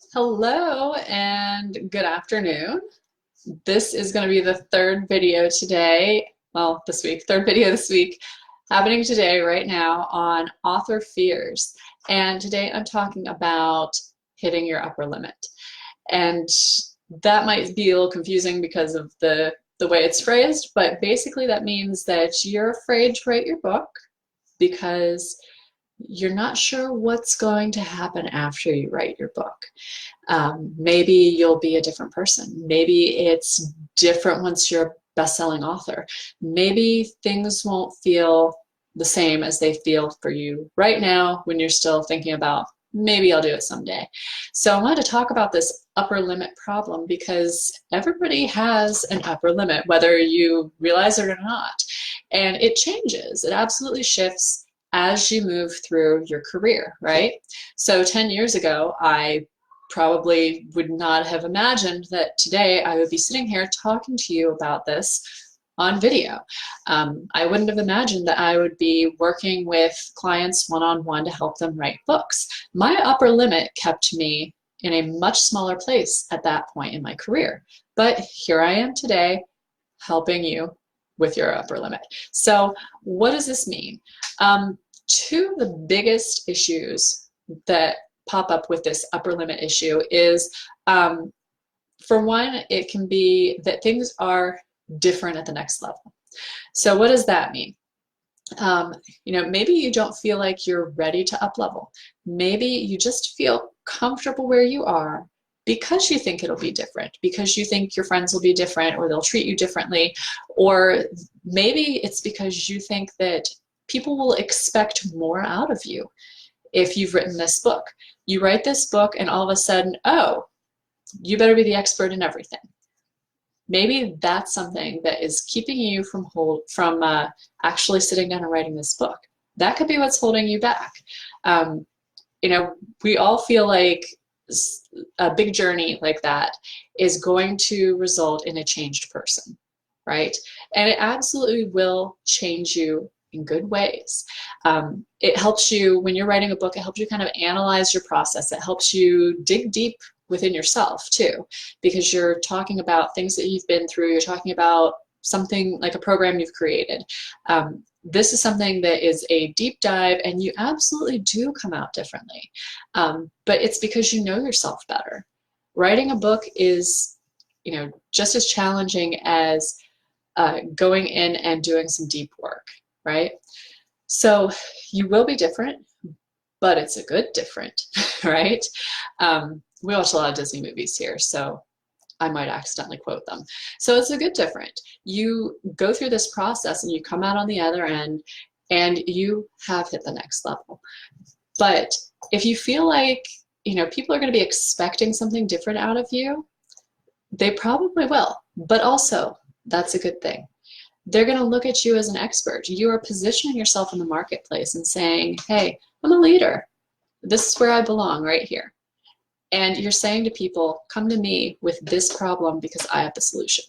Hello and good afternoon. This is going to be the third video today, well, this week, third video this week, happening today, right now, on author fears. And today I'm talking about hitting your upper limit. And that might be a little confusing because of the way it's phrased, but basically that means that you're afraid to write your book because you're not sure what's going to happen after you write your book. Maybe you'll be a different person. Maybe it's different once you're a best-selling author. Maybe things won't feel the same as they feel for you right now when you're still thinking about maybe I'll do it someday. So I wanted to talk about this upper limit problem because everybody has an upper limit, whether you realize it or not. And it changes. It absolutely shifts as you move through your career, right? So 10 years ago, I probably would not have imagined that today I would be sitting here talking to you about this on video. I wouldn't have imagined that I would be working with clients one-on-one to help them write books. My upper limit kept me in a much smaller place at that point in my career. But here I am today helping you with your upper limit. So what does this mean? Two of the biggest issues that pop up with this upper limit issue is, for one, it can be that things are different at the next level. So what does that mean? Maybe you don't feel like you're ready to up level. Maybe you just feel comfortable where you are because you think it'll be different, because you think your friends will be different or they'll treat you differently, or maybe it's because you think that people will expect more out of you if you've written this book. You write this book and all of a sudden, oh, you better be the expert in everything. Maybe that's something that is keeping you from actually sitting down and writing this book. That could be what's holding you back. We all feel like a big journey like that is going to result in a changed person, right? And it absolutely will change you in good ways. It helps you, when you're writing a book, it helps you kind of analyze your process. It helps you dig deep within yourself too, because you're talking about things that you've been through. You're talking about something like a program you've created. This is something that is a deep dive, and you absolutely do come out differently. But it's because you know yourself better. Writing a book is, just as challenging as going in and doing some deep work, right? So you will be different, but it's a good different, right? We watch a lot of Disney movies here, so I might accidentally quote them. So it's a good different. You go through this process and you come out on the other end and you have hit the next level. But if you feel like, people are going to be expecting something different out of you, they probably will. But also, that's a good thing. They're going to look at you as an expert. You are positioning yourself in the marketplace and saying, hey, I'm a leader. This is where I belong, right here. And you're saying to people, come to me with this problem because I have the solution.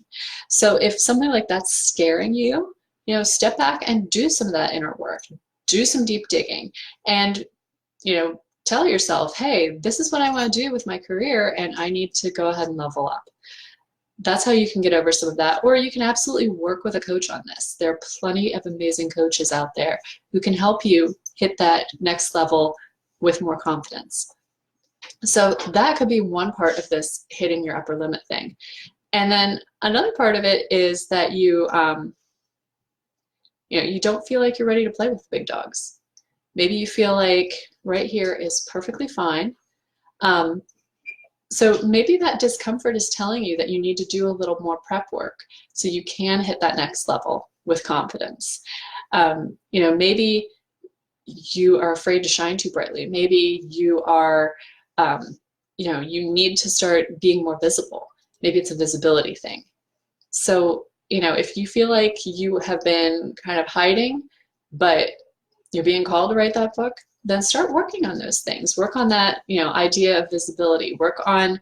So if something like that's scaring you, step back and do some of that inner work. Do some deep digging and, tell yourself, hey, this is what I want to do with my career and I need to go ahead and level up. That's how you can get over some of that. Or you can absolutely work with a coach on this. There are plenty of amazing coaches out there who can help you hit that next level with more confidence. So that could be one part of this hitting your upper limit thing. And then another part of it is that you don't feel like you're ready to play with big dogs. Maybe you feel like right here is perfectly fine. So maybe that discomfort is telling you that you need to do a little more prep work so you can hit that next level with confidence. Maybe you are afraid to shine too brightly. Maybe you are, you need to start being more visible. Maybe it's a visibility thing. So, if you feel like you have been kind of hiding, but you're being called to write that book, then start working on those things. Work on that, idea of visibility. Work on,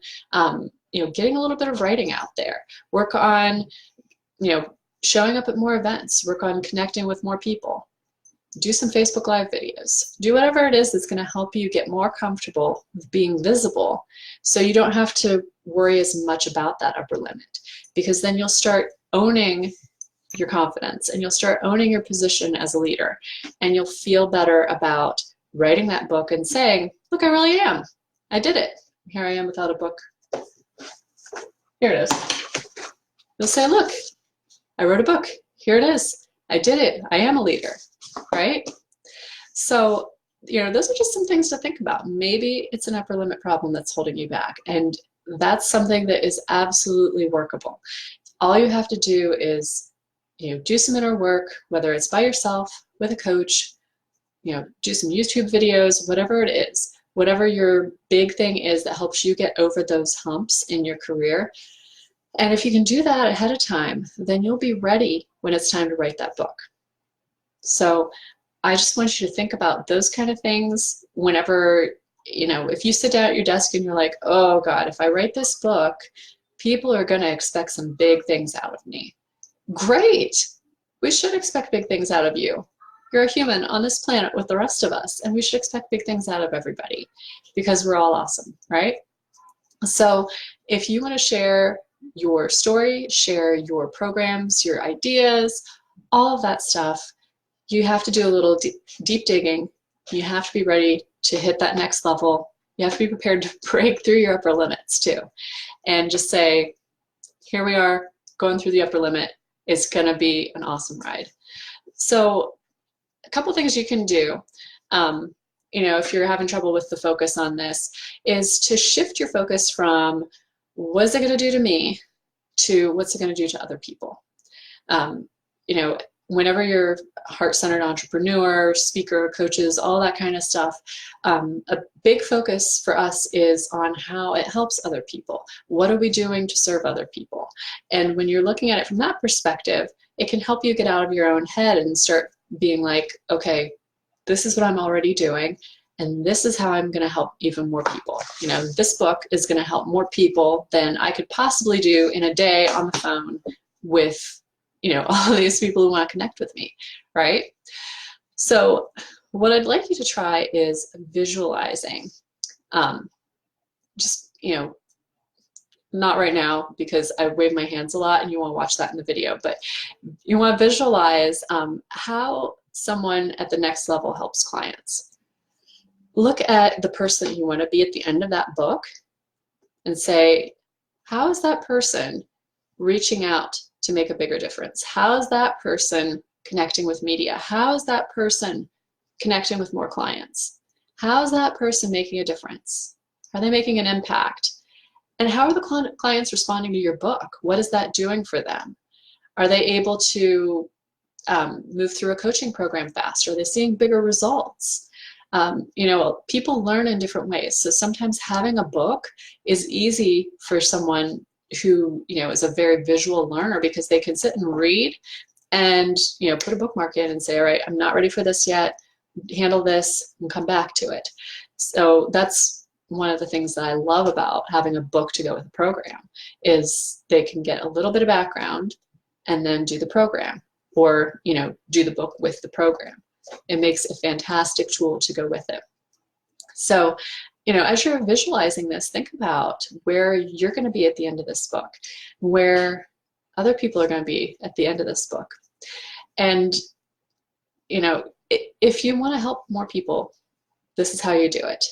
getting a little bit of writing out there. Work on, showing up at more events. Work on connecting with more people. do some Facebook Live videos. Do whatever it is that's going to help you get more comfortable with being visible, so you don't have to worry as much about that upper limit, because then you'll start owning your confidence and you'll start owning your position as a leader, and you'll feel better about writing that book and saying, look, I really am. I did it. Here I am without a book. Here it is. You'll say, look, I wrote a book. Here it is. I did it. I am a leader, right? So, those are just some things to think about. Maybe it's an upper limit problem that's holding you back, and that's something that is absolutely workable. All you have to do is, do some inner work, whether it's by yourself, with a coach, do some YouTube videos, whatever it is, whatever your big thing is that helps you get over those humps in your career. And if you can do that ahead of time, then you'll be ready when it's time to write that book. So I just want you to think about those kind of things whenever, if you sit down at your desk and you're like, oh God, if I write this book, people are going to expect some big things out of me. Great. We should expect big things out of you. You're a human on this planet with the rest of us, and we should expect big things out of everybody because we're all awesome, right? So if you want to share your story, share your programs, your ideas, all of that stuff, you have to do a little deep digging. You have to be ready to hit that next level. You have to be prepared to break through your upper limits too. And just say, here we are, going through the upper limit. It's going to be an awesome ride. So a couple things you can do, if you're having trouble with the focus on this, is to shift your focus from what is it going to do to me to what's it going to do to other people. Whenever you're a heart-centered entrepreneur, speaker, coaches, all that kind of stuff, a big focus for us is on how it helps other people. What are we doing to serve other people? And when you're looking at it from that perspective, it can help you get out of your own head and start being like, okay, this is what I'm already doing, and this is how I'm going to help even more people. This book is going to help more people than I could possibly do in a day on the phone with all these people who want to connect with me, right? So what I'd like you to try is visualizing. Not right now because I wave my hands a lot and you want to watch that in the video, but you want to visualize how someone at the next level helps clients. Look at the person you want to be at the end of that book and say, how is that person reaching out to make a bigger difference? How is that person connecting with media? How is that person connecting with more clients? How is that person making a difference? Are they making an impact? And how are the clients responding to your book? What is that doing for them? Are they able to move through a coaching program faster? Are they seeing bigger results? People learn in different ways. So sometimes having a book is easy for someone who is a very visual learner, because they can sit and read and put a bookmark in and say, all right, I'm not ready for this yet, handle this and come back to it. So that's one of the things that I love about having a book to go with a program, is they can get a little bit of background and then do the program, or do the book with the program. It makes a fantastic tool to go with it. So as you're visualizing this, think about where you're going to be at the end of this book, where other people are going to be at the end of this book. And, if you want to help more people, this is how you do it.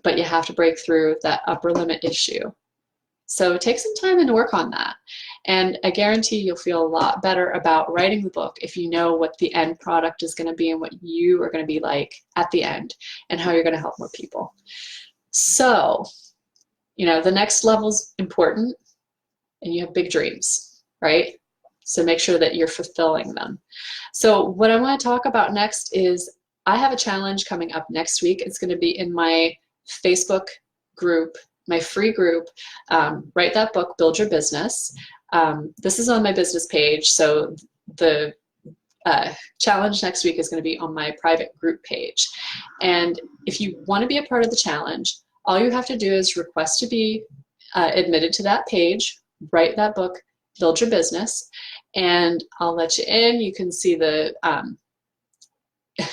But you have to break through that upper limit issue. So take some time and work on that. And I guarantee you'll feel a lot better about writing the book if you know what the end product is going to be and what you are going to be like at the end and how you're going to help more people. So, the next level's important, and you have big dreams, right? So make sure that you're fulfilling them. So what I want to talk about next is I have a challenge coming up next week. It's going to be in my Facebook group, my free group, Write That Book, Build Your Business. This is on my business page, so the challenge next week is going to be on my private group page. And if you want to be a part of the challenge, all you have to do is request to be admitted to that page, Write That Book, Build Your Business, and I'll let you in. You can see the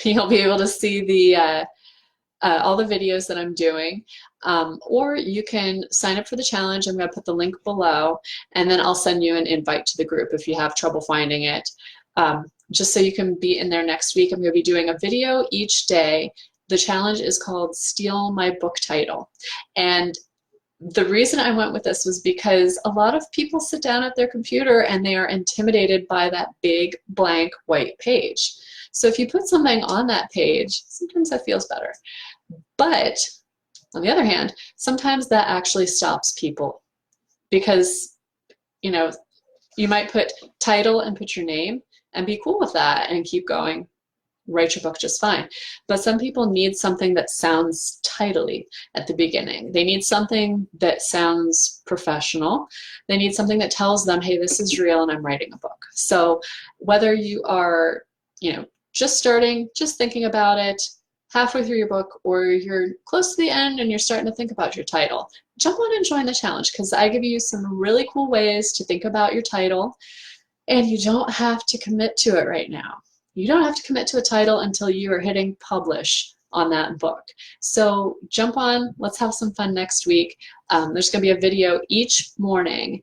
you'll be able to see the all the videos that I'm doing. Or you can sign up for the challenge. I'm going to put the link below, and then I'll send you an invite to the group if you have trouble finding it. Just so you can be in there next week. I'm going to be doing a video each day. The challenge is called Steal My Book Title. And the reason I went with this was because a lot of people sit down at their computer and they are intimidated by that big blank white page. So if you put something on that page, sometimes that feels better. But on the other hand, sometimes that actually stops people because, you know, you might put title and put your name and be cool with that and keep going. Write your book just fine. But some people need something that sounds titly at the beginning. They need something that sounds professional. They need something that tells them, hey, this is real and I'm writing a book. So whether you are, just starting, just thinking about it, halfway through your book, or you're close to the end and you're starting to think about your title, jump on and join the challenge, because I give you some really cool ways to think about your title, and you don't have to commit to it right now. You don't have to commit to a title until you are hitting publish on that book. So jump on, let's have some fun next week. There's going to be a video each morning.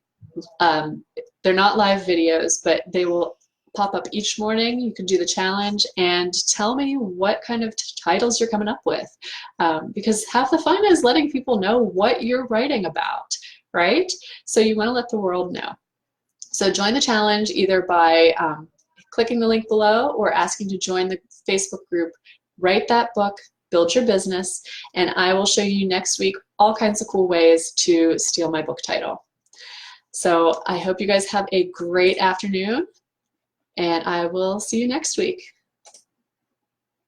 They're not live videos, but they will pop up each morning. You can do the challenge and tell me what kind of titles you're coming up with, because half the fun is letting people know what you're writing about, right? So you want to let the world know. So join the challenge either by clicking the link below or asking to join the Facebook group. Write that book, build your business, and I will show you next week all kinds of cool ways to steal my book title. So I hope you guys have a great afternoon, and I will see you next week.